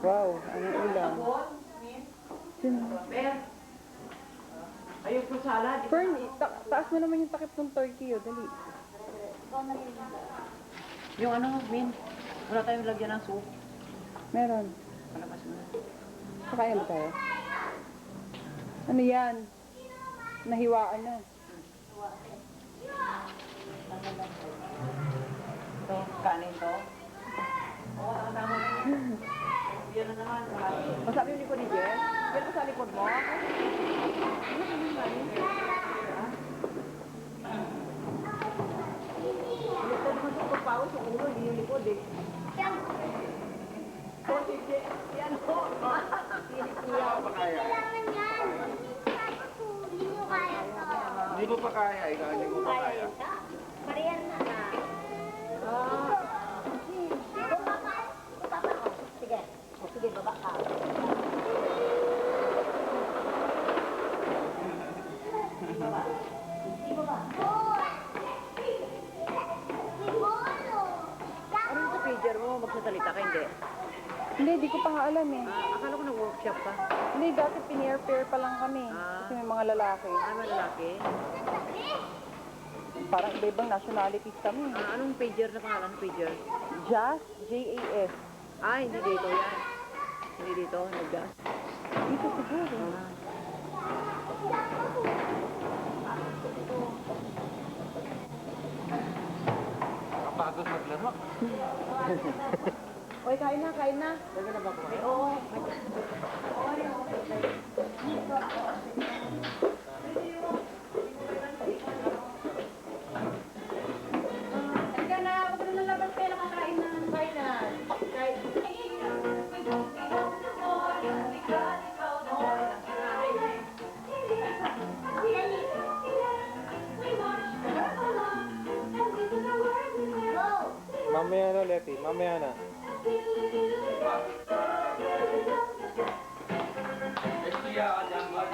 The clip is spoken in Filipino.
Wow, anong ulam? Sino? Ayun po salad. Fern, taas mo naman yung takip ng turkey, oh. Dali. Yung ano, Min, wala tayong lagyan ng soup. Meron. Palabas mo. Kakain ba tayo? Ano yan? Nahiwaan na. Ito, kanin to. Oo, ang dami. Yan na naman. Masabi yung likod ni Jess? Yan pa sa likod mo? Likod mo sa pagpawis yung ulo, hindi yung likod eh. Yan po. Hindi mo pa kaya, ikaw hindi mo pa kaya. Sige, baba ka. Ano yung sa pager mo? Magsasalita ka, hindi? Hindi, di ko pa nga alam eh. Akala ko nag-workshop ka. Hindi, dati pinair-pair pa lang kami. Kasi may mga lalaki. May lalaki. Parang iba-ibang nationalities kami. Anong pager na pangalan? Pager? Jas, J-A-S. Hindi dito yan. Hindi dito, nag-gas. Dito siguro. Kapagod maglaro. Oy, kain na, kain na. Talaga na ba po? Oo. Halika na, huwag na lalabas kayo nakakain na. Kain na. Kain. Mamaya na, Leti. Mamaya na. Estudiaban ya más.